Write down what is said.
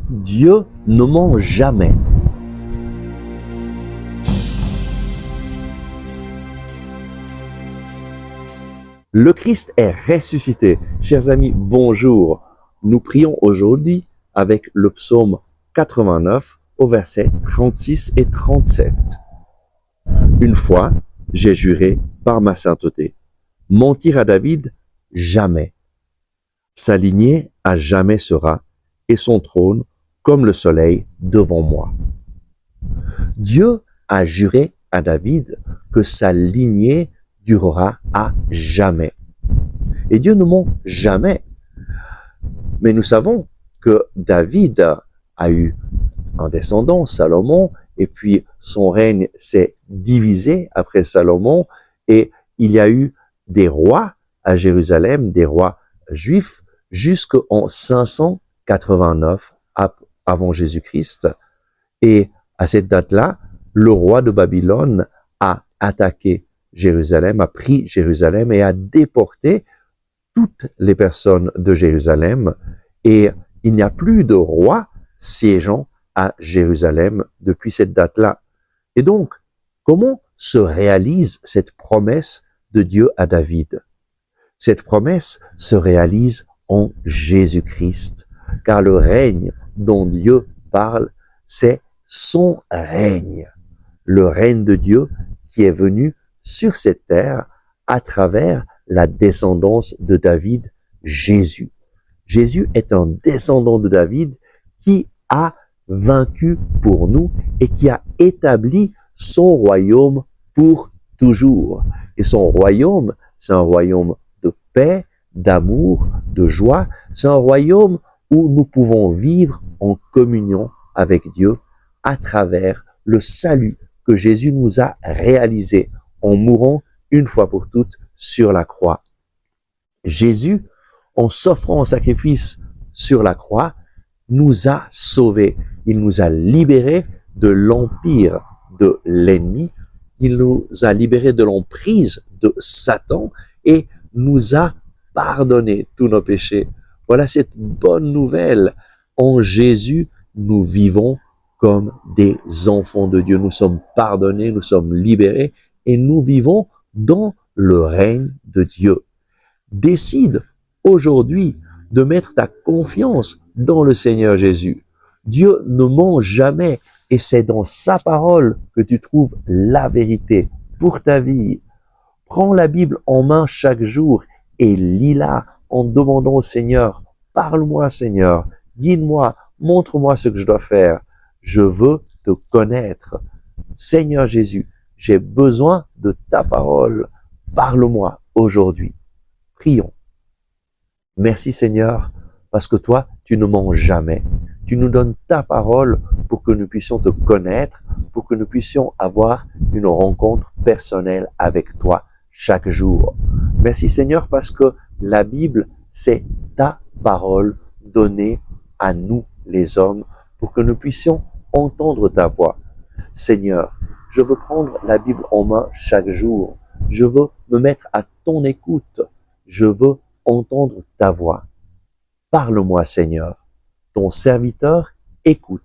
Dieu ne ment jamais. Le Christ est ressuscité. Chers amis, bonjour. Nous prions aujourd'hui avec le psaume 89 au verset 36 et 37. Une fois, j'ai juré par ma sainteté. Mentir à David, jamais. Sa lignée à jamais sera, et son trône comme le soleil devant moi. Dieu a juré à David que sa lignée durera à jamais. Et Dieu ne ment jamais. Mais nous savons que David a eu un descendant, Salomon, et puis son règne s'est divisé après Salomon, et il y a eu des rois à Jérusalem, des rois juifs, jusqu'en 589 avant Jésus-Christ. Et à cette date-là, le roi de Babylone a attaqué Jérusalem, a pris Jérusalem et a déporté toutes les personnes de Jérusalem. Et il n'y a plus de roi siégeant à Jérusalem depuis cette date-là. Et donc, comment se réalise cette promesse de Dieu à David? Cette promesse se réalise en Jésus-Christ, car le règne dont Dieu parle, c'est son règne, le règne de Dieu qui est venu sur cette terre à travers la descendance de David, Jésus. Jésus est un descendant de David qui a vaincu pour nous et qui a établi son royaume pour toujours. Et son royaume, c'est un royaume de paix, d'amour, de joie. C'est un royaume où nous pouvons vivre en communion avec Dieu à travers le salut que Jésus nous a réalisé en mourant une fois pour toutes sur la croix. Jésus, en s'offrant en sacrifice sur la croix, nous a sauvés. Il nous a libérés de l'empire de l'ennemi. Il nous a libérés de l'emprise de Satan et nous a pardonné tous nos péchés. Voilà cette bonne nouvelle. En Jésus, nous vivons comme des enfants de Dieu. Nous sommes pardonnés, nous sommes libérés et nous vivons dans le règne de Dieu. Décide aujourd'hui de mettre ta confiance dans le Seigneur Jésus. Dieu ne ment jamais et c'est dans sa parole que tu trouves la vérité pour ta vie. Prends la Bible en main chaque jour et lis-la en demandant au Seigneur, parle-moi Seigneur, guide-moi, montre-moi ce que je dois faire. Je veux te connaître. Seigneur Jésus, j'ai besoin de ta parole. Parle-moi aujourd'hui. Prions. Merci Seigneur, parce que toi, tu ne mens jamais. Tu nous donnes ta parole pour que nous puissions te connaître, pour que nous puissions avoir une rencontre personnelle avec toi chaque jour. Merci Seigneur, parce que la Bible, c'est ta parole donnée à nous, les hommes, pour que nous puissions entendre ta voix. Seigneur, je veux prendre la Bible en main chaque jour. Je veux me mettre à ton écoute. Je veux entendre ta voix. Parle-moi, Seigneur. Ton serviteur écoute.